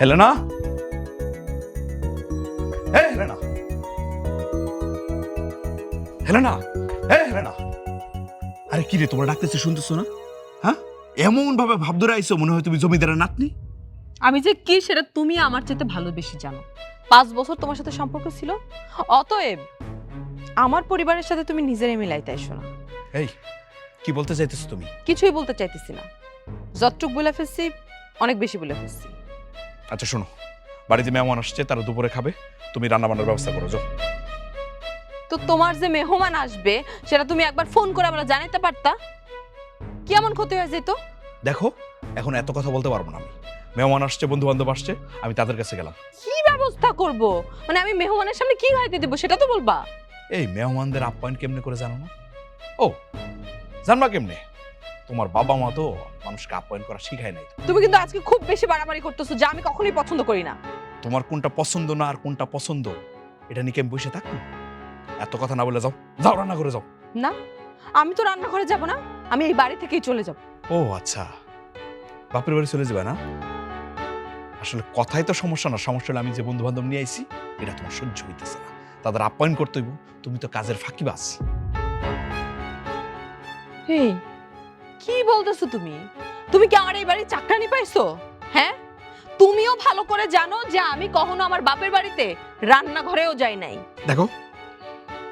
Helena, এই Helena, Helena, এই Helena. আরে কি রে, তোমরা ডাকতেছে শুনতেছো না? হ্যাঁ, এমন ভাবে ভাব ধরে আইছো মনে হয় তুমি জমিদারের নাতনি। আমি যে কি সেটা তুমি আমার চাইতে ভালো বেশি জানো। 5 বছর তোমার সাথে সম্পর্ক ছিল, অতএব আমার পরিবারের সাথে তুমি নিজেরে মিলাইতে আইসো না। এই কি বলতে চাইতেছো তুমি? কিছুই বলতে চাইতেছি না, যতটুক বলে ফেলছি অনেক বেশি বলে ফেলছি। আচ্ছা শোনো, বাড়িতে মেহমান আসছে, তারা দুপুরে খাবে, তুমি রান্না বান্নার ব্যবস্থা করো যাও। তো তোমার যে মেহমান আসবে সেটা তুমি একবার ফোন করে আমরা জানাতে পারতা, কি এমন ক্ষতি হয়ে যেত? দেখো, এখন এত কথা বলতে পারবো না আমি। মেহমান আসছে, বন্ধু বান্ধব আসছে, আমি তাদের কাছে গেলাম। কি ব্যবস্থা করব? মানে আমি মেহমানের সামনে কি খাইতে দেব সেটা তো বলবা। এই মেহমানদের আপ্যায়ন কেমনে করে জানো না? ও, জানবা কেমনে? তোমার বাবা মা তো মানুষকে আপ্যায়ন করা শিখায় নাই। তুমি কিন্তু আজকে খুব বেশি বাড়াবাড়ি করতেছো, যা আমি কখনোই পছন্দ করি না। তোমার কোনটা পছন্দ না আর কোনটা পছন্দ এটা নিয়ে কি আমি বসে থাকবো? এত কথা না বলে যাও, যাও রান্না করে যাও। না, আমি তো রান্নাঘরে যাব না, আমি এই বাড়ি থেকেই চলে যাব। ও আচ্ছা, বাপের বাড়ি চলে যাবে না? আসলে কথাই তো সমস্যা না, সমস্যা হলে আমি যে বন্ধু বান্ধব নিয়ে আইছি এটা তোমার সহ্য হইতেছে না, তাদের আপ্যায়ন করতে হইব। তুমি তো কাজের ফাঁকিবাজ। এই কি বলতেছো তুমি? তুমি কি আমার এই বাড়ির চাকরানি পাইছো? হ্যাঁ, তুমিও ভালো করে জানো যে আমি কখনো আমার বাপের বাড়িতে রান্নাঘরেও যাই নাই। দেখো,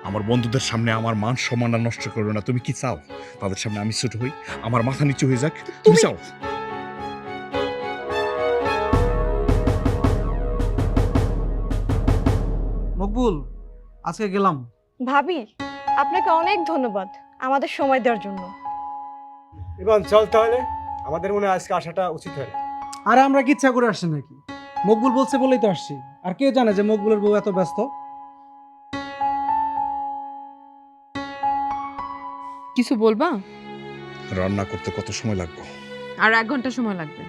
আমার বন্ধুদের সামনে আমার মান সম্মান নষ্ট করবে না। তুমি কি চাও তাদের সামনে আমি ছোট হই, আমার মাথা নিচু হয়ে যাক? তুমি চাও? মকবুল, আজকে গেলাম। ভাবি, আপনাকে অনেক ধন্যবাদ আমাদের সময় দেওয়ার জন্য। ইভান চল তাহলে, আমাদের মনে হয় আজকে আসাটা উচিত হয়। আরে আমরা কি ইচ্ছা করে আসছি নাকি? মকবুল বলছে বলেই তো আসছি। আর কে জানে যে মকবুলের বউ এত ব্যস্ত। কিছু বলবা? রান্না করতে কত সময় লাগবে? আর 1 ঘন্টা সময় লাগবে।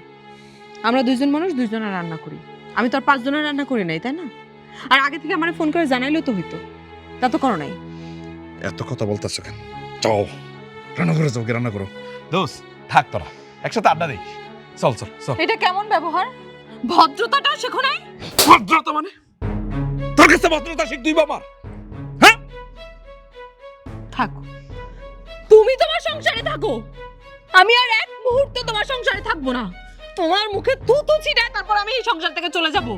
আমরা দুইজন মানুষ, দুইজনে রান্না করি। আমি তো আর 5 জনের রান্না করি নাই, তাই না? আর আগে থেকে আমার ফোন করে জানাইলেও তো হইতো, তা তো করো নাই। এত কথা বলতেছো কেন? যাও রান্না করে যাও, রান্না করো। দোস্ত থাক, তোরা একসাথে আড্ডা দিই। চল চল চল। এটা কেমন ব্যবহার? ভদ্রতাটা শেখো নাই? ভদ্রতা মানে? তোর কাছে ভদ্রতা শিখ তুই বাবা? হ্যাঁ, থাকো, তুমি তোমার সংসারে থাকো, আমি আর এক মুহূর্ত তোমার সংসারে থাকবো না। তোমার মুখে থুতু ছিটায় তারপর আমি এই সংসার থেকে চলে যাব,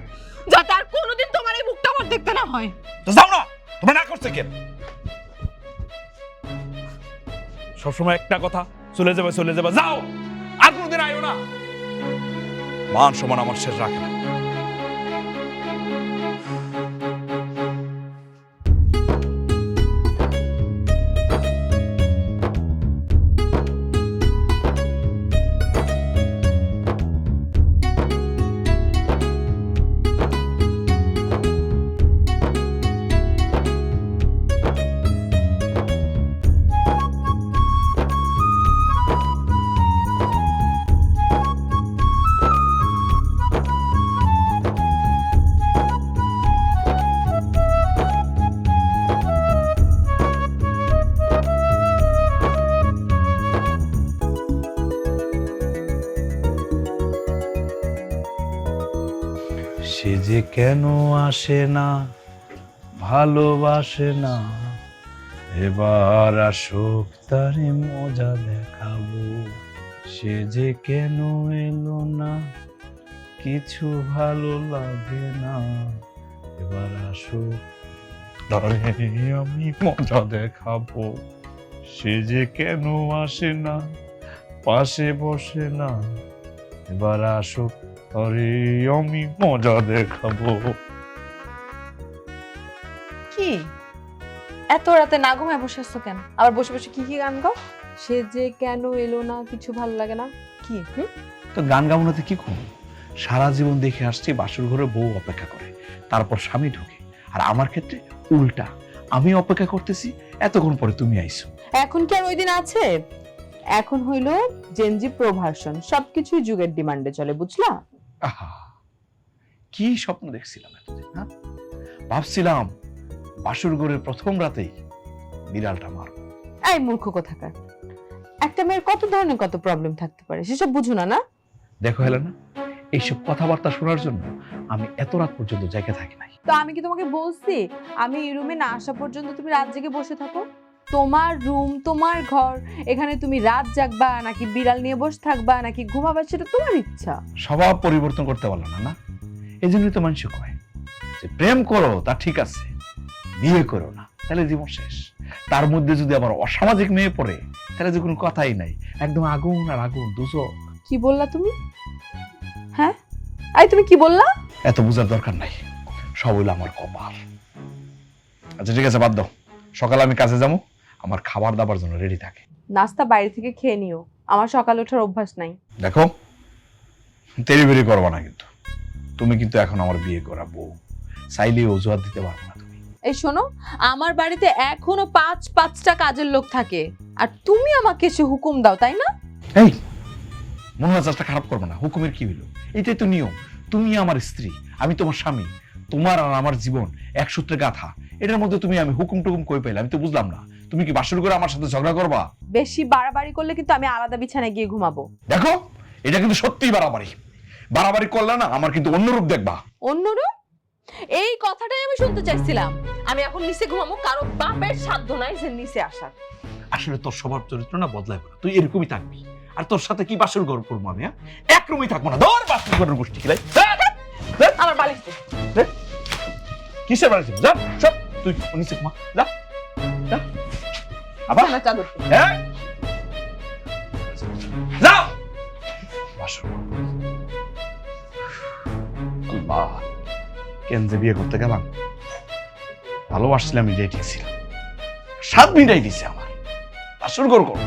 যাতে আর কোনোদিন তোমার এই মুখটা আমার দেখতে না হয়। তো যাও না, তোমরা না করছে কেন? সবসময় একটা কথা, চলে যাবে চলে যাবে, যাও আর কোনোদিন আইও না। মান সমান আমার শেষ রাখে না। সে যে কেন আসে না, ভালোবাসে না, এবার আসুক তারে মজা দেখাবো। সে যে কেন এলো না, কিছু ভালো লাগে না, এবার আসুক তারে আমি মজা দেখাবো। সে যে কেন আসে না, পাশে বসে না, এবার আসুক আরে আমি মজা দেখাবো। কি এত রাতে না ঘুমায় বসে আছো কেন? আবার বসে বসে কি কি গান গাও? সে যে কেন এলো না, কিছু ভালো লাগে না, কি? তো গান গাবনাতে কি করবো? সারা জীবন দেখে আসছি বাসর ঘরে বউ অপেক্ষা করে, তারপর স্বামী ঢোকে। আর আমার ক্ষেত্রে উল্টা, আমি অপেক্ষা করতেছি, এতক্ষণ পরে তুমি আইছো। এখন কি আর ওই দিন আছে? এখন হইলো জেনজি প্রো ভার্সন, সবকিছুই যুগের ডিমান্ডে চলে, বুঝলা? আহা, কি স্বপ্ন দেখছিলাম এতদিন। হ্যাঁ, ভাবছিলাম বাসর ঘরের প্রথম রাতেই বিড়ালটা মারব। এই মূর্খ কোথাকার, একটা মেয়ের কত ধরনের কত প্রবলেম থাকতে পারে সেসব বুঝো না? না দেখো হেলেনা, এইসব কথাবার্তা শোনার জন্য আমি এত রাত পর্যন্ত জায়গা থাকি নাই। তো আমি কি তোমাকে বলছি আমি এই রুমে না আসা পর্যন্ত তুমি রাত জেগে বসে থাকো? তোমার রুম, তোমার ঘর, এখানে তুমি রাত জাগবা নাকি বিড়াল নিয়ে বসে থাকবা নাকি ঘুমাবা সেটা তোমার ইচ্ছা। স্বভাব পরিবর্তন করতে পারলো না, না? এই জন্যই তো মানুষ কয় যে প্রেম করো তা ঠিক আছে, বিয়ে করো না তাহলে জীবন শেষ। তার মধ্যে যদি আবার অসামাজিক মেয়ে পড়ে তাহলে যে কোনো কথাই নাই, একদম আগুন আর আগুন, দুজক। কি বললা তুমি? হ্যাঁ, আই তুমি কি বললা? এত বোঝার দরকার নাই, সব হইলো আমার কপাল। আচ্ছা ঠিক আছে, বাদ দাও। সকালে আমি কাজে যাবো, আমার খাবার দাবার জন্য রেডি থাকে। নাস্তা বাইরে থেকে খেয়ে নিও, আমার সকালে ওঠার অভ্যাস নাই। দেখো, তেরি বেরি করবা না কিন্তু। তুমি কিন্তু এখন আমার বিয়ে করা বউ, চাইলে অজুহাত দিতে পারবো না তুমি। এই শোনো, আমার বাড়িতে এখনো পাঁচটা কাজের লোক থাকে, আর তুমি আমাকে এসে হুকুম দাও, তাই না? এই মনে হয় চাষটা খারাপ করবে না, হুকুমের কি হইলো? এটাই তো নিয়ম। তুমি আমার স্ত্রী, আমি তোমার স্বামী, তোমার আর আমার জীবন এক সূত্রে গাঁথা। এটার মধ্যে তুমি আমি হুকুম টুকুম কই পাইলে? আমি তো বুঝলাম না। তুমি কি বাসর করে আমার সাথে ঝগড়া করবা? বেশি বাড়াবাড়ি করলে কিন্তু আমি আলাদা বিছানায় গিয়ে ঘুমাবো। দেখো, এটা কিন্তু সত্যিই বাড়াবাড়ি। বাড়াবাড়ি করলে না আমার কিন্তু অন্য রূপ দেখবা। অন্যরূপ? এই কথাটাই আমি শুনতে চাইছিলাম। আমি এখন নিচে ঘুমাবো, কারো বাপের সাধ্য নাই যে নিচে আসার। আসলে তোর স্বভাব চরিত্র না বদলায় না, তুই এরকমই থাকবি। আর তোর সাথে কি বাসর ঘর করবো আমি? এক রুমই থাকবো না, ধর বাসর ঘরের গোষ্ঠী কিলাই। আমার বালিশ দে। কিসের বাড়ি? যা সব, তুই নিচে ঘুমা, যা যা। আবার না চাদর। হ্যাঁ যাও বাসর। আল্লাহ, কেন যে বিয়ে করতে গেলাম? ভালোবাসছিলাম, এটাই ঠিক ছিল। 7 মিনিটাই দিছে আমার। বাসর ঘর করো,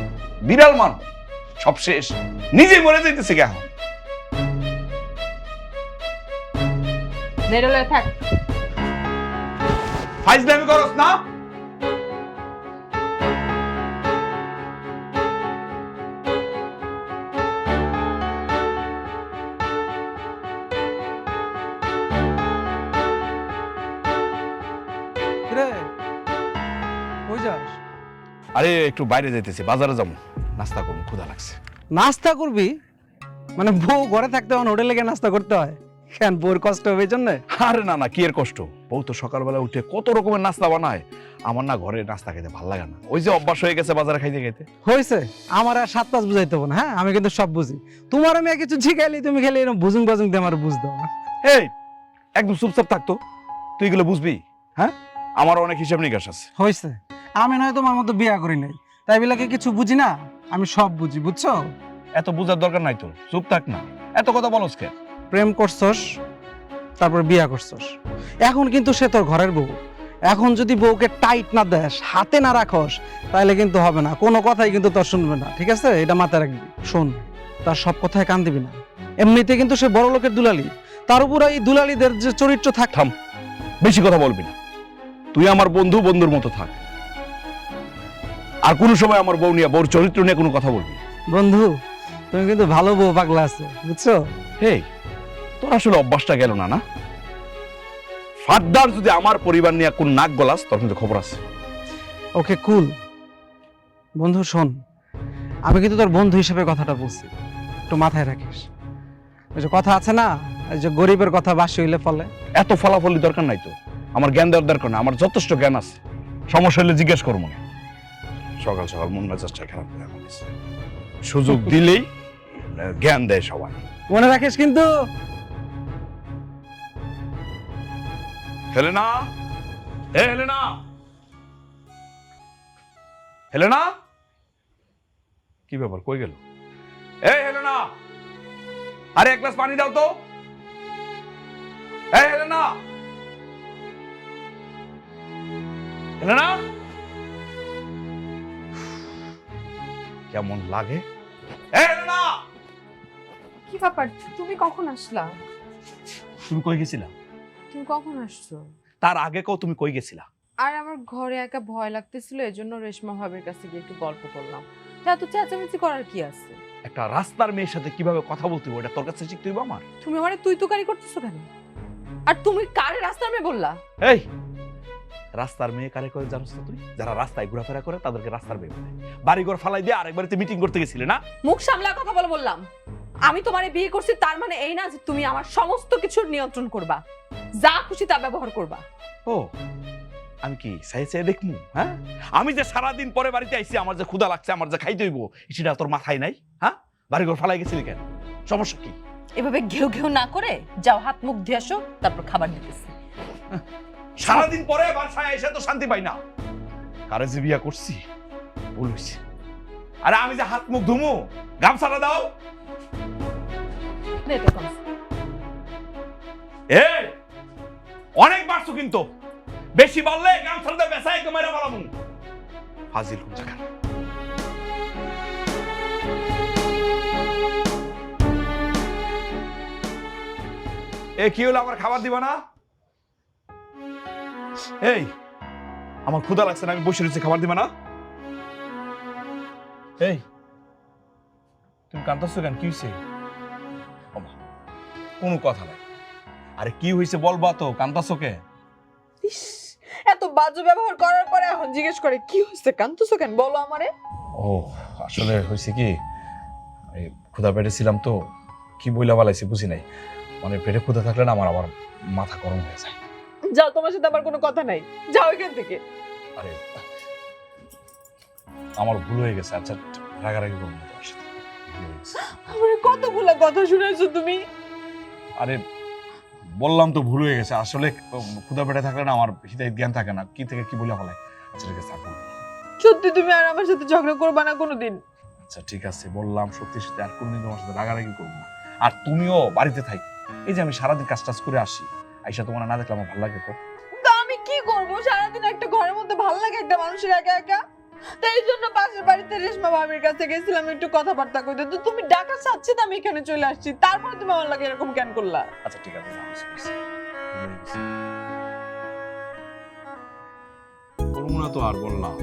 বিড়াল মান, সব শেষ। নিজেই মরে যাইতেছে কেন? নেড়লে থাক। ফাইজলামি করস না? রে কই যাস? আরে একটু বাইরে যাইতেছি, বাজারে যাবো, নাস্তা করবো, ক্ষুধা লাগছে। নাস্তা করবি? মানে বউ ঘরে থাকতে হয়, হোটেলে গিয়ে নাস্তা করতে হয় কেন? বউর কষ্ট হবে এই জন্য? আরে না না, কি এর কষ্ট? বউ তো সকালবেলা উঠে কত রকমের নাস্তা বানায়, আমার না ঘরে নাস্তা খেতে ভালো লাগে না। ওই যে অভ্যাস হয়ে গেছে বাজারে খাইতে খাইতে। হয়েছে, আমার আর 7 বুঝাইতে হবে না। হ্যাঁ, আমি কিন্তু সব বুঝি। তোমার আমি কিছু শিখাইলি, তুমি খেলে এরকম বুঝুং বাজুং দিয়ে আমার বুঝ দাও না। এই একদম চুপচাপ থাকতো, তুই এগুলো বুঝবি? হ্যাঁ, আমার অনেক হিসাব নিকাশ আছে। হয়েছে, আমি নয় তোমার মতো বিয়া করি নাই, তাই বেলাকে কিছু বুঝি না, আমি সব বুঝি, বুঝছো? এত বুঝার দরকার নাই তো, চুপ থাক না, এত কথা বলস কে? প্রেম করছস, তারপর বিয়া করছস, এখন কিন্তু সে তোর ঘরের বউ। এখন যদি বউকে টাইট না দেস, হাতে না রাখস, তাহলে কিন্তু হবে না, কোনো কথাই কিন্তু তোর শুনবে না, ঠিক আছে? এটা মাথায় রাখবি। শোন, তার সব কথায় কান দিবি না। এমনিতে কিন্তু সে বড় লোকের দুলালি, তার উপর এই দুলালিদের যে চরিত্র থাক। থাম, বেশি কথা বলবি না। তুই আমার বন্ধু, বন্ধুর মতো থাক। আর কোনো সময় আমার বউ নিয়ে, বউর চরিত্র নিয়ে কোনো কথা বলবি না। বন্ধু, তুমি কিন্তু ভালো বউ পাগলা আছো, বুঝছো? হেই, তোর আসলে অভ্যাসটা গেল না, না? ফাদ্দার যদি আমার পরিবার নিয়ে কোন নাক গলাস, তোর কিন্তু খবর আছে। ওকে কুল। বন্ধু শোন, আমি কিন্তু তোর বন্ধু হিসেবে কথাটা বলছি, একটু মাথায় রাখিস। ওই যে কথা আছে না, এই যে গরিবের কথা বাসি হইলে ফলে। এত ফলাফলি দরকার নাই তো, আমার জ্ঞান দেওয়ার দরকার না, আমার যথেষ্ট জ্ঞান আছে। সমস্যা হলে জিজ্ঞেস করবো না। সকাল সকাল মন মেজাজটা খারাপ হয়ে গেছে। সুযোগ দিলেই জ্ঞান দেয় সবাই। মনে রাখিস কিন্তু। হেলেনা, এ হেলেনা, হেলেনা, কি ব্যাপার, কই গেল? এই হেলেনা, আরে এক গ্লাস পানি দাও তো। এই হেলেনা, হেলেনা, কেমন লাগে? এই হেলেনা, কি ব্যাপার, তুমি কখন আসলা? তুমি কই গেছিলা? তুমি কখন আসছো? তার আগে কও তুমি কই গেছিলা? আর আমার ঘরে একা ভয় লাগতেছিল, এজন্য রেশমা ভাবির কাছে গিয়ে একটু গল্প করলাম। এত চেঁচামেচি করার কি আছে? একটা রাস্তার মেয়ের সাথে কিভাবে কথা বলতে হবে এটা তোর কাছে শিখতে হইব আমার। তুমি মানে তুই তুকারি করতেছো কেন? আর তুমি কারে রাস্তার মেয়ে বললা? এই রাস্তার মেয়ে কারে করে জানোস না তুই? যারা রাস্তায় ঘোরাফেরা করে তাদেরকে রাস্তার মেয়ে বলে। বাড়িঘর ফালাই দিয়ে আরেক বাড়িতে মিটিং করতে গেছিলে না? মুখ সামলা কথা বলে বললাম। আমি তোমারে বিয়ে করছি তার মানে এই না যে তুমি আমার সমস্ত কিছুর নিয়ন্ত্রণ করবা, যা খুশি তা ব্যবহার করবা। ও আমি কি চাই চাই দেখমু? হ্যাঁ, আমি যে সারাদিন পরে বাড়িতে আইছি, আমার যে ক্ষুধা লাগছে, আমার যে খাইতে হইব, সেটা তোর মাথায় নাই? হ্যাঁ, বাড়ি ঘর ফালাই গেছিলি কেন? সমস্যা কি? এভাবে ঘেউ ঘেউ না করে যাও হাত মুখ ধুয়ে আসো, তারপর খাবার দিতেছি। সারাদিন পরে বাসায় এসে তো শান্তি পাই না। কারে যে বিয়া করছি ভুল হইছে। আরে আমি যে হাত মুখ ধুমু, গামছাটা দাও। নে তো গামছা। এই অনেক বাড়ছো কিন্তু, বেশি বললে গামছাটা বেসাই তোমার বলামু। ফাজিল কোন জায়গা? এ কি হলো, আমার খাবার দিবা না? এই আমার ক্ষুধা লাগছে না, আমি বসে রয়েছি, খাবার দিবা না? এই তুমি কাঁদতেছো কেন? কি হয়েছে? কোনো কথা নাই। আরে কি হয়েছে বলবা তো, কাঁদতেছো কে? ইস, এত বাজে ব্যবহার করার পরে এখন জিজ্ঞেস করে কি হয়েছে, কাঁদতেছো কেন? বলো আমারে। ও আসলে হয়েছে কি, এই ক্ষুধা পেটে ছিলাম তো, কি বইলা বালাইছি বুঝি নাই। মানে পেটে ক্ষুধা থাকলে না আমার আবার মাথা গরম হয়ে যায়। যাও, তোমার সাথে আমার কোনো কথা নাই, যাও এখান থেকে। আরে আমার ভুল হয়ে গেছে। আচ্ছা রাগারাগি করবো না তোমার সাথে, ভুল হয়ে গেছে। আমার কতগুলো কথা শুনেছো তুমি। আরে বললাম তো ভুল হয়ে গেছে। আসলে ক্ষুধা পেটে থাকলে না আমার হিতাহিত জ্ঞান থাকে না, কি থেকে কি বলে ফেলায়। আচ্ছা ঠিক আছে, সত্যি তুমি আর আমার সাথে ঝগড়া করবা না কোনোদিন। আচ্ছা ঠিক আছে বললাম, সত্যি সত্যি আর কোনদিন তোমার সাথে রাগারাগি করবো না। আর তুমিও বাড়িতে থাকি, এই যে আমি সারাদিন কাজ টাজ করে আসি, আইসা তোমার না দেখলে আমার ভালো লাগে তো। তা আমি কি করবো, সারাদিন একটা ঘরের মধ্যে ভালো লাগে একটা মানুষের একা একা। তাই জন্য পাশের বাড়িতে রেশমা ভাবির কাছে গেছিলাম একটু কথাবার্তা কইতে, তো তুমি ডাকা চাচ্ছি তো আমি এখানে চলে আসছি, তারপর তুমি আমার লাগে এরকম কেন করলা? আচ্ছা ঠিক আছে, করবো না তো আর বললাম।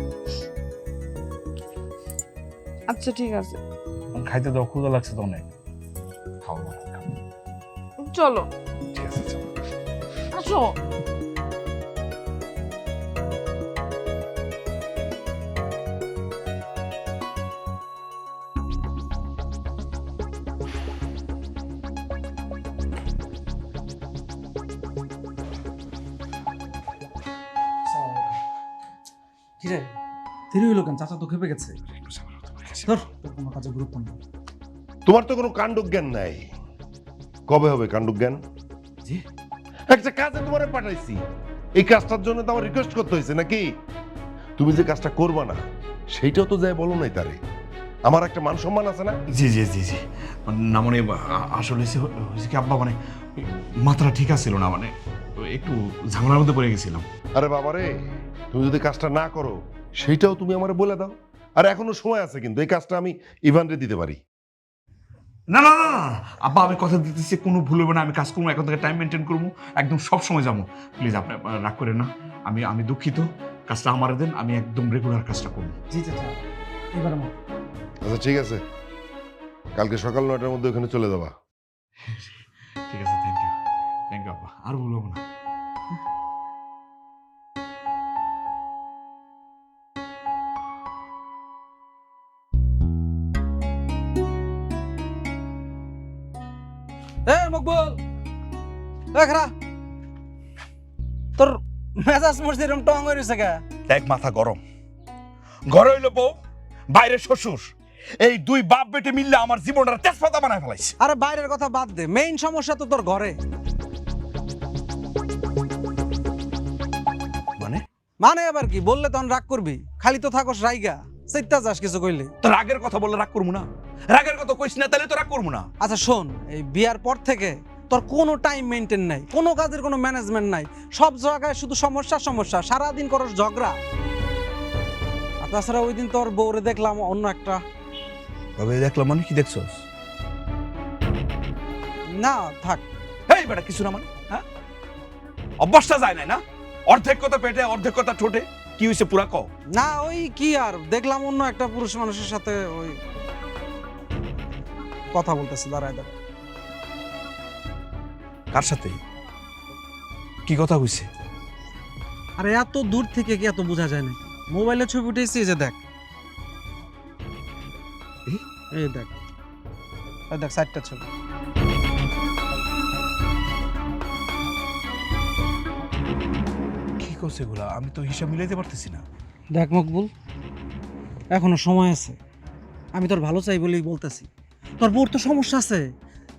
আচ্ছা ঠিক আছে, খাইতে দাও, ক্ষুধা লাগছে তো অনেক, খাও না। চলো। ঠিক আছে চলো। আসো। কিরে দেরি হইলো কেন? চাচা তো খেপে গেছে। ধর, তোর কোনো কাজে গুরুত্ব নেই। তোমার তো কোনো কাণ্ডজ্ঞান নাই। কবে হবে কাণ্ডজ্ঞান? জি একটা কাজে তোমারে পাঠাইছি, এই কাজটার জন্য তো আমার রিকোয়েস্ট করতে হয়েছে নাকি? তুমি যে কাজটা করবা না সেইটাও তো যাই বলো নাই তারে। আমার একটা মান সম্মান আছে না? জি জি জি জি না, মানে আসলে হয়েছে কি আব্বা, মানে মাত্রা ঠিক আছিল না, মানে একটু ঝামেলার মধ্যে পড়ে গেছিলাম। আরে বাবারে, তুমি যদি কাজটা না করো সেইটাও তুমি আমারে বলে দাও। আর এখনো সময় আছে, কিন্তু এই কাজটা আমি ইভানরে দিতে পারি। না না না না আব্বা, আমি কথা দিতেছি, কোনো ভুল হবে না, আমি কাজ করবো, এখন থেকে টাইম মেনটেন করবো, একদম সব সময় যাবো। প্লিজ আপনি রাগ করেন না, আমি দুঃখিত, কাজটা আমার দেন, আমি একদম রেগুলার কাজটা করবো। জি চাচা, এবার মত। আচ্ছা ঠিক আছে, কালকে সকাল 9টার মধ্যে ওখানে চলে যাবা। ঠিক আছে, থ্যাংক ইউ আব্বা, আর ভুল হবো না। এ মকবুল, এ খারা, তোর মেজাজ মরছে এরকম টং হয়ে রয়েছে কে? দেখ মাথা গরম, ঘরে হইলো বউ, বাইরে শ্বশুর, এই দুই বাপ বেটে মিললে আমার জীবনটা তেজপাতা বানায় ফেলাইছে। আরে বাইরের কথা বাদ দে, মেইন সমস্যা তো তোর ঘরে। মানে মানে আবার কি বললে তখন রাগ করবি? খালি তো থাকস রাইগা, চিত্তা যাস কিছু কইলে। তো রাগের কথা বললে রাগ করবো না? রাগের কথা কইস না, তাহলে তো রাগ করবো না। আচ্ছা শোন, এই বিয়ার পর থেকে তোর কোনো টাইম মেনটেন নাই, কোনো কাজের কোনো ম্যানেজমেন্ট নাই, সব জায়গায় শুধু সমস্যা সমস্যা, সারাদিন করস ঝগড়া। আর তাছাড়া ওই দিন তোর বউরে দেখলাম অন্য একটা। তবে দেখলাম মানে কি দেখছস? না থাক, এই বেটা কিছু না মানে, হ্যাঁ অভ্যাসটা যায় নাই না? অর্ধেক কথা পেটে অর্ধেক কথা ঠোঁটে, কি হয়েছে পুরা কও। না ওই কি আর দেখলাম অন্য একটা পুরুষ মানুষের সাথে ওই কথা বলতেছে দাঁড়ায় দাঁড়ায়। কার সাথে কি কথা হইছে? আরে এত দূর থেকে কি এত বোঝা যায় না? মোবাইলে ছবি উঠেছি, এই যে দেখ, এই দেখ। ওই দেখ 4টা ছবি। কি করছে এগুলা? আমি তো হিসাব মিলাইতে পারতেছি না। দেখ মকবুল, এখনো সময় আছে। আমি তোর ভালো চাই বলেই বলতেছি। তোর বোর তো সমস্যা আছে,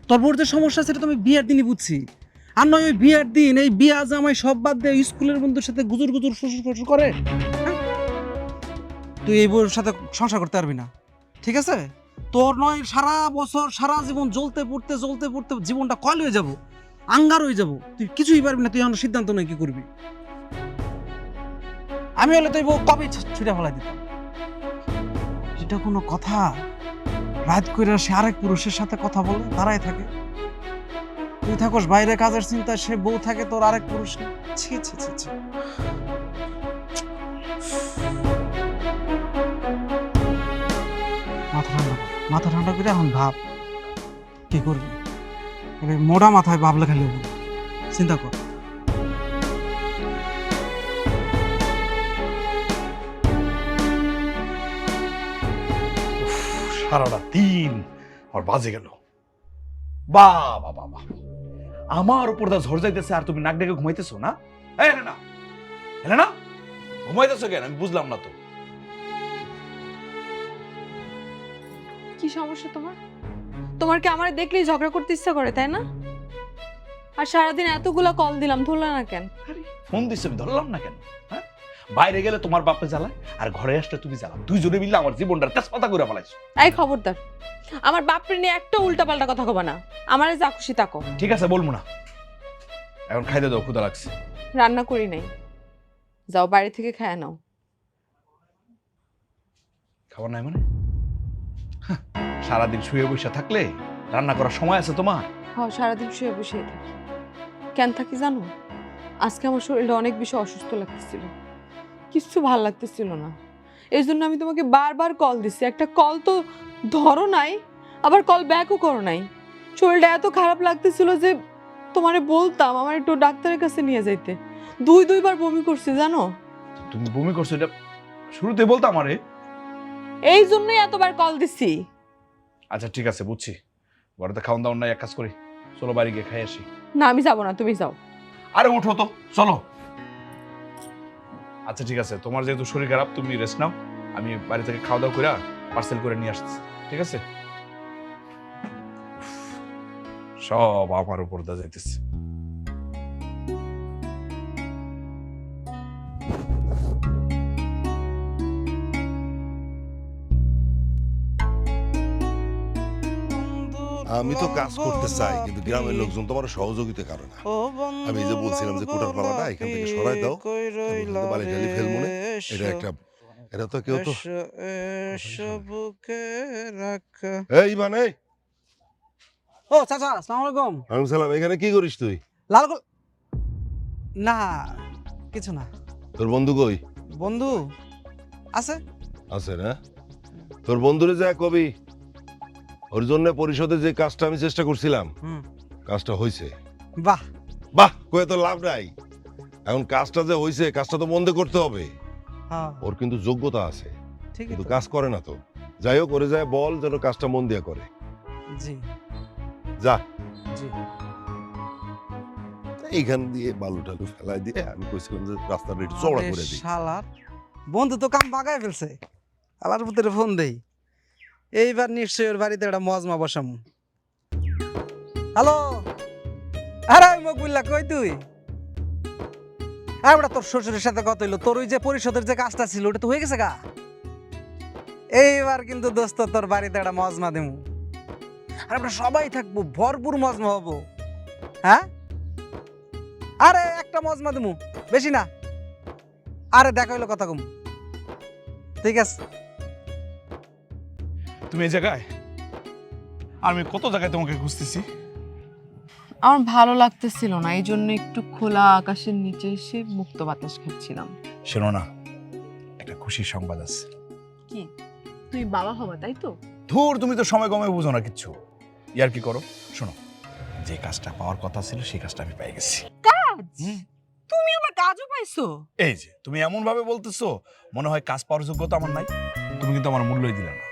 তোর বোর যে সমস্যা আছে এটা তো আমি বিয়ের দিনই বুঝছি। আর নয় ওই বিয়ের দিন এই বিয়া জামাই সব বাদ দিয়ে স্কুলের বন্ধুর সাথে গুজুর গুজুর শ্বশুর শ্বশুর করে, হ্যাঁ? তুই এই বউর সাথে সংসার করতে পারবি না, ঠিক আছে? তোর নয় সারা বছর সারা জীবন জ্বলতে পড়তে জীবনটা কয়ল হয়ে যাব, আঙ্গার হয়ে যাব। তুই কিছুই পারবি না, তুই এখন সিদ্ধান্ত নেই কি করবি। আমি হলে তুই বউ কবে ছুটে ফেলাই দিতাম। এটা কোনো কথা? রাত কইরা সে আরেক পুরুষের সাথে কথা বলে দাঁড়ায় থাকে, তুই থাকস বাইরে কাজের চিন্তায়, সে বউ থাকে তোর আরেক পুরুষ নিয়ে। ছি ছি ছি ছি। মাথা ঠান্ডা করে এখন ভাব কি করবি। মোটা মাথায় ভাবলে খালি হবে না, চিন্তা কর। সারাটা দিন আমার বাজে গেল। বাবা বাবা, আমার উপর দা ঝড় যাইতেছে আর তুমি নাক ডেকে ঘুমাইতেছো না? এই না না, ঘুমাইতেছো কেন? আমি বুঝলাম না তো। কি সমস্যা তোমার? তোমার কি আমার দেখলেই ঝগড়া করতে ইচ্ছা করে, তাই না? আর সারাদিন এতগুলা কল দিলাম, ধরলা না কেন? ফোন দিচ্ছে, আমি ধরলাম না কেন? হ্যাঁ, বাইরে গেলে তোমার বাপে জ্বালায় আর ঘরে আসলে তুমি জ্বালাও। দুইজনে মিললে আমার জীবনটা তেজপাতা করে ফেলাইছো। এই খবরদার, আমার বাপরে নিয়ে একটা উল্টাপাল্টা কথা কবা না। আমারে যা খুশি তাকো। ঠিক আছে, বলবো না। এখন খাইতে দাও, ক্ষুধা লাগছে। রান্না করি নাই, যাও বাইরে থেকে খায় নাও। খাবার নাই মানে? হ্যাঁ, সারাদিন শুয়ে বসে থাকলে রান্না করার সময় আছে তোমার? হ্যাঁ, সারাদিন শুয়ে বসেই থাকি। কেন থাকি জানো? আজকে আমার শরীরটা অনেক বেশি অসুস্থ লাগতেছিল, কিচ্ছু ভাল লাগতেছিল না। এই জন্য আমি তোমাকে বারবার কল দিচ্ছি, একটা কল তো ধরো নাই, আবার কল ব্যাকও করো নাই। শরীরটা এত খারাপ লাগতেছিল যে তোমারে বলতাম আমার একটু ডাক্তারের কাছে নিয়ে যাইতে। দুইবার বমি করছি জানো। তুমি বমি করছো, এটা শুরুতে বলতো আমারে। এই জন্যই এতবার কল দিচ্ছি। আচ্ছা ঠিক আছে, বুঝছি। ঘরেতে খাওয়ান দাওয়ান নাই, এক কাজ করি, চলো বাড়ি গিয়ে খাই আসি। না, আমি যাবো না, তুমি যাও। আরে ওঠো তো, চলো। আচ্ছা ঠিক আছে, তোমার যেহেতু শরীর খারাপ, তুমি রেস্ট নাও। আমি বাড়ি থেকে খাওয়া দাওয়া করে পার্সেল করে নিয়ে আসতেছি, ঠিক আছে? সব আমার উপর দা যাইতেছে। আমি তো কাজ করতে চাই, কিন্তু গ্রামের লোকজন তো আমার সহযোগিতা করে না। আমি এই যে বলছিলাম যে কোটার পালাটা এখান থেকে সরাই দাও, বালি টালি ফেলবো না। এটা তো কেউ তো এই মানে। ও চাচা, আসসালামু আলাইকুম। আমি সালাম, এখানে কি করিস তুই? লাল গোল না, কিছু না। তোর বন্ধু কই? বন্ধু আছে। আছে না? তোর বন্ধুরে যা কবি, ওর জন্য পরিষদে যে কাজটা আমি চেষ্টা করছিলাম, কাজটা হয়েছে। বাহ বাহ, কয়ে তো লাভ নাই। এখন কাজটা যে হয়েছে, কাজটা তো বন্ধ করতে হবে। হ্যাঁ ওর কিন্তু যোগ্যতা আছে, ঠিকই কিন্তু তো। কাজ করে না তো। যাই হোক, করে যায় বল যেন কাজটা মন দিয়ে করে। জি যা জি। এইখান দিয়ে বালু টালু ফেলাই দিয়ে আমি কইছিলাম যে রাস্তাটা একটু চওড়া করে দিই। শালার বন্ধু তো কাম বাগায় ফেলছে। আলার ভিতরে ফোন দেই, এইবার নিশ্চয়ই ওর বাড়িতে একটা মজমা বসাম। হ্যালো, আরে মকবুল্লাহ, কই তুই? আমরা তোর শ্বশুরের সাথে কথা হইলো, তোর ওই যে পরিষদের যে কাজটা ছিল ওটা তো হয়ে গেছে গা। এইবার কিন্তু দোস্ত তোর বাড়িতে একটা মজমা দেবো, আর আমরা সবাই থাকবো, ভরপুর মজমা হবো। হ্যাঁ, আরে একটা মজমা দেবো, বেশি না। আরে দেখা হইলো, কথা কম। ঠিক আছে। তুমি এই জায়গায়? আমি কত জায়গায় তোমাকে খুঁজতেছি। আমার ভালো লাগতেছিল না, এই জন্য একটু খোলা আকাশের নিচে এসে মুক্ত বাতাস খাচ্ছিলাম। শোনো না, একটা খুশির সংবাদ আছে। কি? তুই বাবা হবা, তাই তো? ধুর, তুমি তো সময় কমে বুঝো না কিচ্ছু। ইয়ার কি করো, শোনো, যে কাজটা পাওয়ার কথা ছিল সেই কাজটা আমি পেয়ে গেছি। কাজ? তুমি আবার কাজও পাইছো? এই যে তুমি এমন ভাবে বলতেছো, মনে হয় কাজ পাওয়ার যোগ্যতা আমার নাই। তুমি কিন্তু আমার মূল্যই দিলে না।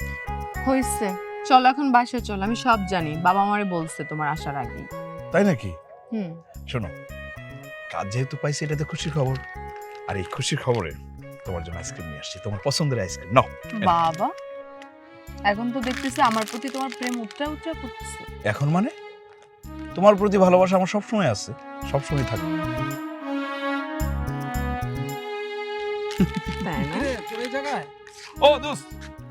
হইছে, চল এখন বাসায় চল, আমি সব জানি, বাবা আমারে বলছে তোমার আসার আগে। তাই নাকি? হুম। শোনো, কাজ যেহেতু পাইছি এটা তো খুশির খবর, আর এই খুশির খবরে তোমার জন্য আইসক্রিম নিয়ে আসছি, তোমার পছন্দের আইসক্রিম। নাও। বাবা, এখন তো দেখতেছি আমার প্রতি তোমার প্রেম উঠরা উঠরা করতেছে। এখন মানে তোমার প্রতি ভালোবাসা আমার সবসময় আছে, সবসময় থাকবে। তাই না? ও দোস্ত,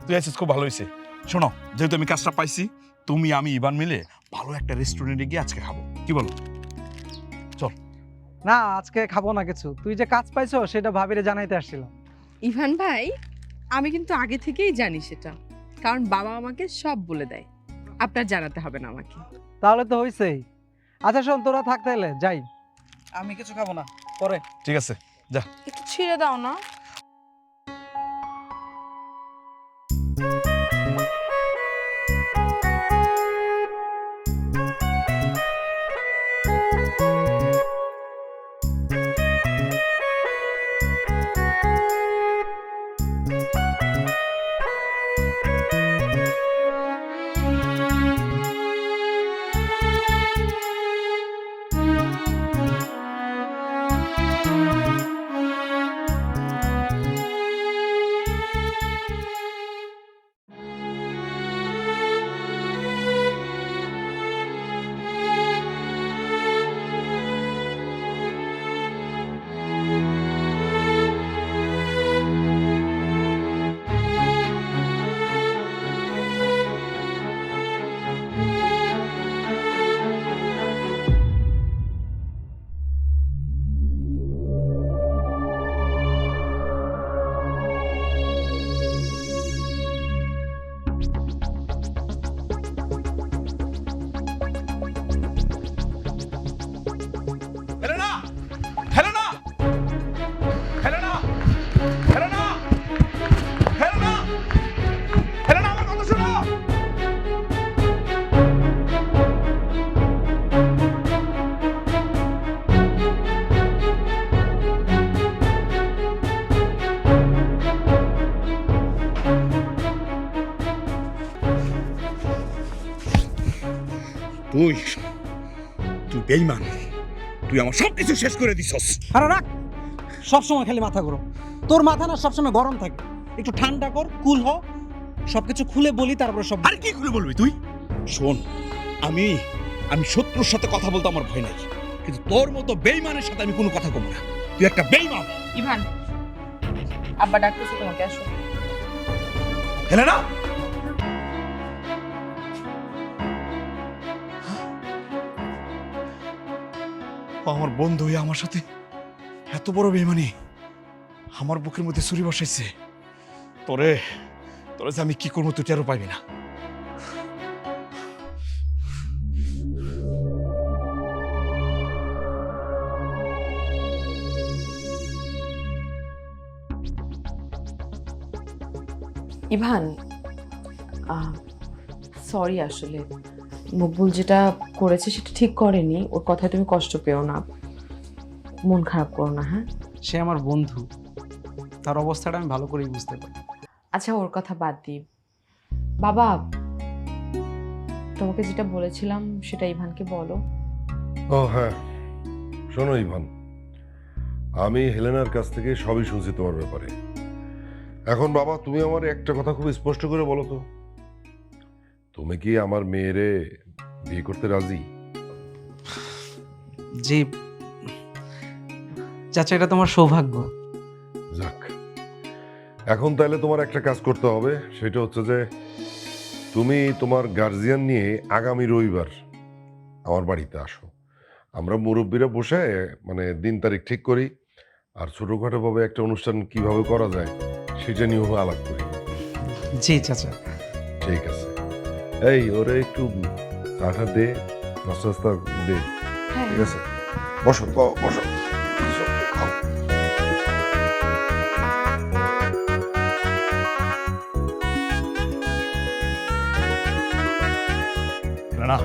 তুই আছিস, খুব ভালো হয়েছে। শোনো, যেহেতু আমি কাজটা পাইছি, তুমি আমি ইভান মিলে ভালো একটা রেস্টুরেন্টে গিয়ে আজকে খাবো, কি বলো? না, আজকে খাবো না কিছু। তুই যে কাজ পাইছো সেটা ভাবিরে জানাইতে আসছিলাম। ইভান ভাই, আমি কিন্তু আগে থেকেই জানি সেটা, কারণ বাবা আমাকে সব বলে দেয়, আপনার জানাতে হবে না আমাকে। তাহলে তো হইছেই। আচ্ছা শোন, তোরা থাকতে এলে যাই, আমি কিছু খাবো না, পরে। ঠিক আছে, যা। একটু ছেড়ে দাও না। Helena! Helena! Helena! Helena! Helena! Helena, আমার কথা শোনো! তুই বেঈমান, তুই আমার সবকিছু শেষ করে দিছস। আরে রাখ, সবসময় খালি মাথা গরম। তোর মাথা না সবসময় গরম থাকে, একটু ঠান্ডা কর, কুল হ, সবকিছু খুলে বলি তারপরে সব। আরে কি করে বলবি তুই? শোন, আমি শত্রুর সাথে কথা বলতে আমার ভয় নাই, কিন্তু তোর মতো বেঈমানের সাথে আমি কোনো কথা বলবো না। তুই একটা বেঈমান। ইভান, আব্বা ডাকতেছে তোমাকে, আসো। হেলেনা! আমার বন্ধু হয়ে আমার সাথে এত বড় বেঈমানি, আমার বুকের মধ্যে ছুরি বসাইছে। তোরে তোরে যে আমি কি করবো তুই টেরও পাইবি না। ইভান, সরি, আসলে মকবুল যেটা করেছে সেটা ঠিক করেনি, ওর কথায় তুমি কষ্ট পেও না, মন খারাপ করো না। হ্যাঁ, সে আমার বন্ধু, তার অবস্থাটা আমি ভালো করেই বুঝতে পারি। আচ্ছা ওর কথা বাদ দিই। বাবা, তোমাকে যেটা বলেছিলাম সেটা ইভানকে বলো। ও হ্যাঁ, শোনো ইভান, আমি হেলেনার কাছ থেকে সবই শুনছি তোমার ব্যাপারে। এখন বাবা, তুমি আমার একটা কথা খুব স্পষ্ট করে বলো তো, তুমি কি আমার মেয়েরে বিয়ে করতে রাজি? জি চাচা, এটা তোমার সৌভাগ্য। যাক, এখন তাহলে তোমার একটা কাজ করতে হবে, সেটা হচ্ছে যে তুমি তোমার গার্জিয়ান নিয়ে আগামী রবিবার আমার বাড়িতে আসো। আমরা মুরব্বীরা বসে মানে দিন তারিখ ঠিক করি, আর ছোটখাটোভাবে একটা অনুষ্ঠান কিভাবে করা যায় সেটা নিয়েও আলাপ করি। জি চাচা। ঠিক আছে, এই ওরে একটু চাটা দে, নাস্তা টাস্তা দে। হ্যাঁ, ঠিক আছে, বসো বসো। খাও। হেলেনা,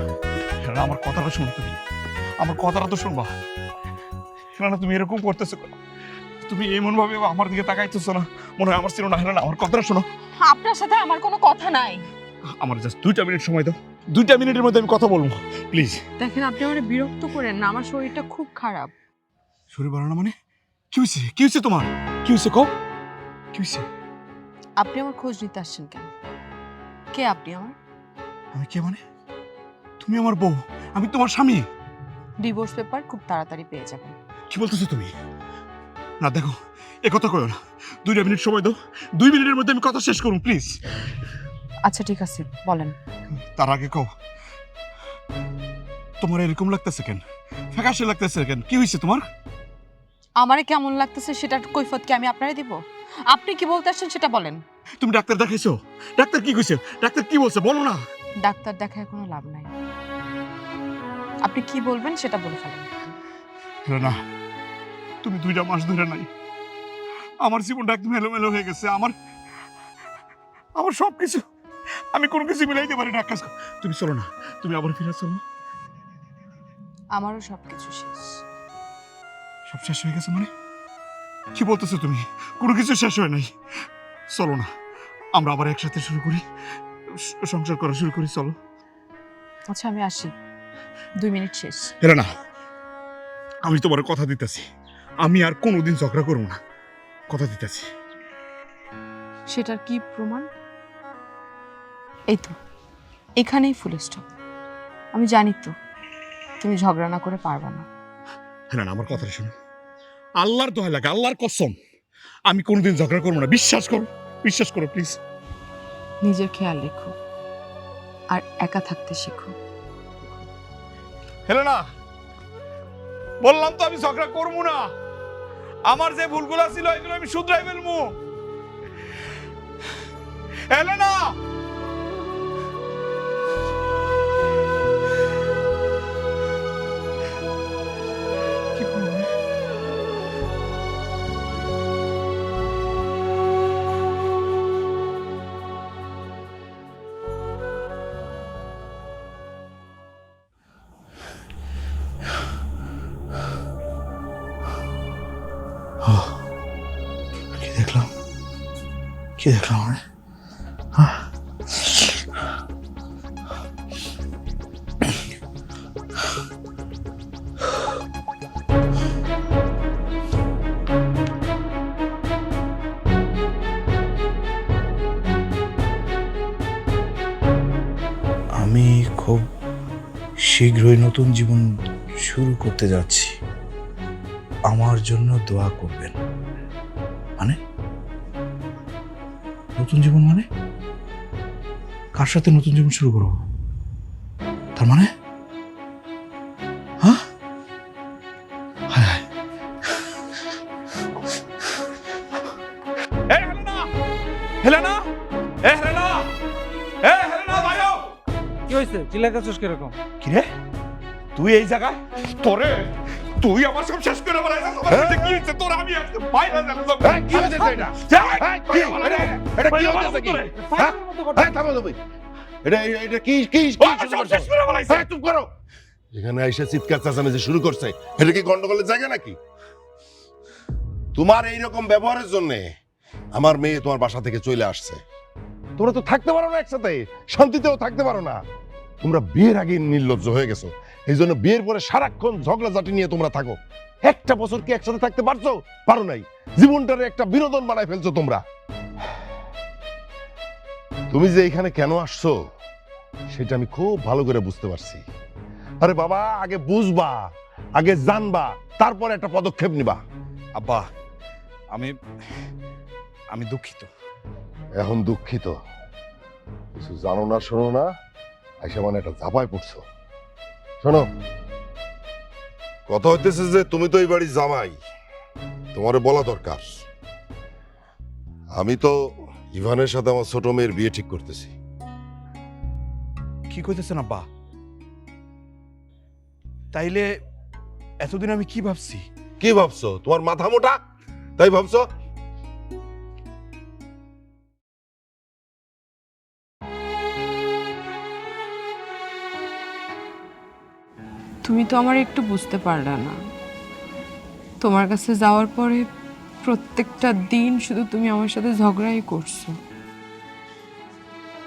হেলেনা, আমার কথাটা শোনো, তুমি আমার কথাটা তো শুনবা। হেলেনা, তুমি এরকম করতেছো কেন? তুমি এমন ভাবে আমার দিকে তাকাইতেছো না, মনে হয় আমার ছিল না। হেলেনা, আমার কথাটা শোনো। আপনার সাথে আমার কোনো কথা নাই। আমার জাস্ট 2টা মিনিট সময় দাও, 2টা মিনিটের মধ্যে আমি কথা বলবো প্লিজ। দেখেন আপনি আমার বিরক্ত করেন না, আমার শরীরটা খুব খারাপ। শরীর ভালো না মানে? কি হয়েছে তোমার? কি হয়েছে কও? কি হয়েছে? আপনি আমার খোঁজ নিতে আসছেন কেন? কে আপনি আমার? আমি কে মানে? তুমি আমার বউ, আমি তোমার স্বামী। ডিভোর্স পেপার খুব তাড়াতাড়ি পেয়ে যাবেন। কি বলতেছো তুমি? না দেখো, এ কথা কইও না। 2টা মিনিট সময় দাও, 2 মিনিটের মধ্যে আমি কথা শেষ করুন প্লিজ। আচ্ছা ঠিক আছে, বলেন। তার আগে কও, তোমার এরকম লাগতেছে কেন? ফ্যাকাশে লাগতেছে কেন? কি হয়েছে তোমার? আমারে কেমন লাগতেছে সেটার কৈফিয়ত কি আমি আপনারে দিব? আপনি কি বলতে আসছেন সেটা বলেন। তুমি ডাক্তার দেখাইছো? ডাক্তার কি কইছে? ডাক্তার কি বলছে বলো না। ডাক্তার দেখায় কোনো লাভ নাই, আপনি কি বলবেন সেটা বলে ফেলেন। না, তুমি 2টা মাস ধরে নাই। আমার জীবনটা একদম এলোমেলো হয়ে গেছে। আমার সবকিছু, আমি কোনো কিছু মিলাইতে পারি না। এক কাজ করো, তুমি চলো না, তুমি আবার ফিরে চলো। আমারও সবকিছু শেষ। সব শেষ হয়ে গেছে মানে? কি বলতেছো তুমি? কোনো কিছু শেষ হয় নাই। চলো না, আমরা আবার একসাথে শুরু করি, সংসার করা শুরু করি, চলো। আচ্ছা আমি আসি, 2 মিনিট শেষ। এরা না, আমি তোমার কথা দিতেছি, আমি আর কোনোদিন ঝগড়া করবো না, কথা দিতেছি। সেটার কি প্রমাণ? এই তো, এখানেই ফুল স্টপ। আমি জানি তো তুমি ঝগড়া না করে পারবা না। হ্যাঁ না, আমার কথাটা শোনো, আল্লাহর দোহাই লাগে, আল্লাহর কসম, আমি কোনোদিন ঝগড়া করবো না। বিশ্বাস করো, বিশ্বাস করো প্লিজ। নিজের খেয়াল রেখো আর একা থাকতে শেখো। হেলেনা, বললাম তো আমি ঝগড়া করবো না। আমার যে ভুলগুলো ছিল এগুলো আমি শুধরাই ফেলবো। হেলেনা, কি করবো? কি দেখলাম? কি দেখলাম আমি? আমি খুব শীঘ্রই নতুন জীবন শুরু করতে যাচ্ছি, আমার জন্য দোয়া করবেন। মানে নতুন জীবন মানে? কার সাথে নতুন জীবন শুরু করবো? তার মানে হ্যাঁ, হায় হায়। হেলেনা, হেলেনা, হেলেনা, ভাইও। কি হয়েছে? চিল্লাইতেছিস কিরকম? কি রে, তুই এই জায়গায়? তোরে, তুই আমার সব শেষ করে বলাইছিস। আমার কাছে কি হয়েছে তোর? আমি আজকে বাইরে জানো সব। কি হয়েছে এটা? কি এটা কি হচ্ছে কি? থামো তুমি। এটা কি কি সব শেষ করে বলাইছিস। চুপ করো। এখানে আইসা চিৎকার চেঁচামেচি শুরু করছে, এটা কি গন্ডগোলের জায়গা নাকি? তোমার এইরকম ব্যবহারের জন্য আমার মেয়ে তোমার বাসা থেকে চলে আসছে। তোমরা তো থাকতে পারো না একসাথে, শান্তিতেও থাকতে পারো না। তোমরা বিয়ের আগে নির্লজ্জ হয়ে গেছো, এই জন্য বিয়ের পরে সারাক্ষণ ঝগড়াঝাটি নিয়ে তোমরা থাকো। একটা বছর কি একসাথে থাকতে পারছো? পারো নাই। জীবনটারে একটা বিনোদন বানায় ফেলছো তোমরা। তুমি যে এখানে কেন আসছো সেটা আমি খুব ভালো করে বুঝতে পারছি। আরে বাবা, আগে বুঝবা, আগে জানবা, তারপর একটা পদক্ষেপ নিবা। আব্বা, আমি দুঃখিত। এখন দুঃখিত? কিছু জানো না, শোনো না, আইসা মানে একটা ঝাপায় পড়ছো। শোনো, কথা হইতেছে যে তুমি তো এই বাড়ির জামাই, তোমারে বলা দরকার। আমি তো ইভানের সাথে আমার ছোট মেয়ের বিয়ে ঠিক করতেছি। কি কইতেছেন আব্বা? তাইলে এতদিন আমি কি ভাবছি? কি ভাবছো? তোমার মাথা মোটা তাই ভাবছো? তুমি তো আমার একটু বুঝতে পারলা না। তোমার কাছে যাওয়ার পরে প্রত্যেকটা দিন শুধু তুমি আমার সাথে ঝগড়াই করছো।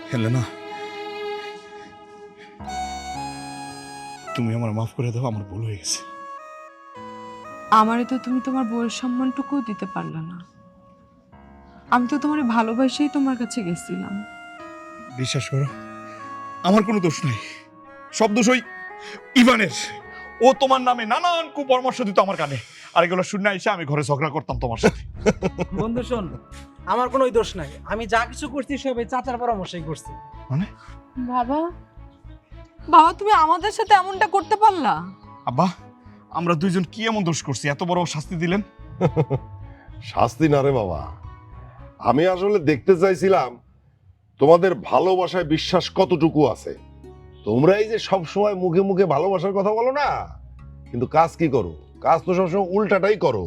হেলেনা, তুমি আমার মাফ করে দাও, আমার ভুল হয়ে গেছে। আমারে তো তুমি তোমার বউয়ের সম্মানটুকুও দিতে পারলে না। আমি তো তোমার ভালোবাসেই তোমার কাছে গেছিলাম। বিশ্বাস করো, আমার কোনো দোষ নাই, সব দোষ ওই ইভানের। ও তোমার নামে নানান কুপরামর্শ দিত আমার কানে, আর এগুলো শুনে এসে আমি ঘরে ঝগড়া করতাম তোমার সাথে। বন্ধু শোন, আমার কোনো দোষ নাই, আমি যা কিছু করছি সব এই চাচার পরামর্শই করছি। মানে বাবা, বাবা তুমি আমাদের সাথে এমনটা করতে পারলা? আব্বা, আমরা দুইজন কি এমন দোষ করছি এত বড় শাস্তি দিলেন? শাস্তি না রে বাবা, আমি আসলে দেখতে চাইছিলাম তোমাদের ভালোবাসায় বিশ্বাস কতটুকু আছে। তোমরা এই যে সব সময় মুখে মুখে ভালোবাসার কথা বলো না, কিন্তু কাজ কি করো? কাজ তো সবসময় উল্টাটাই করো।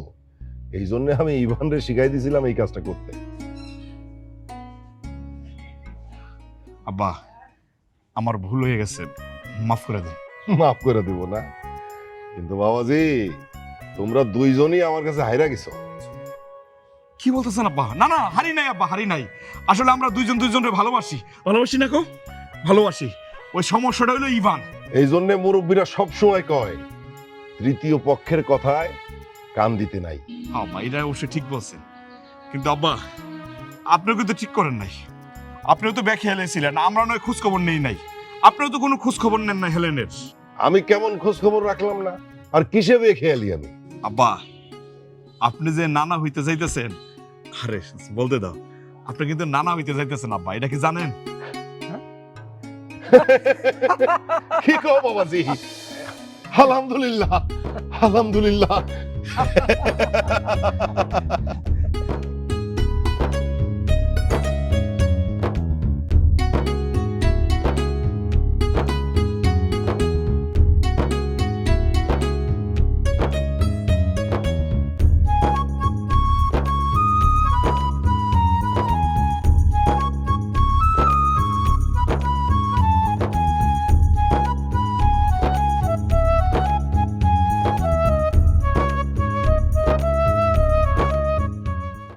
এই জন্য আমি ইভানরে শিখাই দিয়েছিলাম এই কাজটা করতে। আব্বা, আমার ভুল হয়ে গেছে, মাফ করে দেন। মাফ করে দিব না, কিন্তু বাবাজি তোমরা দুইজনই আমার কাছে হাইরা গেছো। কি বলতেছেন আব্বা? না না, হারি নাই আব্বা, হারি নাই। আসলে আমরা দুইজন দুইজনকে ভালোবাসি, ভালোবাসি না কো, ভালোবাসি। ওই সমস্যাটা হলো ইভান। এই জন্য মুরব্বীরা সবসময় কয় তৃতীয় পক্ষের কথায় কান দিতে নাই। আব্বা এটা অবশ্যই ঠিক বলছেন, কিন্তু আব্বা আপনিও কিন্তু ঠিক করেন নাই। আপনিও তো বেখেয়ালে ছিলেন, আমরা নয় খোঁজ খবর নেই নাই। আপনিও তো কোনো খোঁজ খবর নেন না হেলেনের। আমি কেমন খোঁজ খবর রাখলাম না, আর কিসে খেয়ালি আমি? আব্বা, আপনি যে নানা হইতে যাইতেছেন, আরে বলতে দাও, আপনি কিন্তু নানা হইতে যাইতেছেন আব্বা, এটা কি জানেন? কি কও বাবাজি? আলহামদুলিল্লাহ, আলহামদুলিল্লাহ।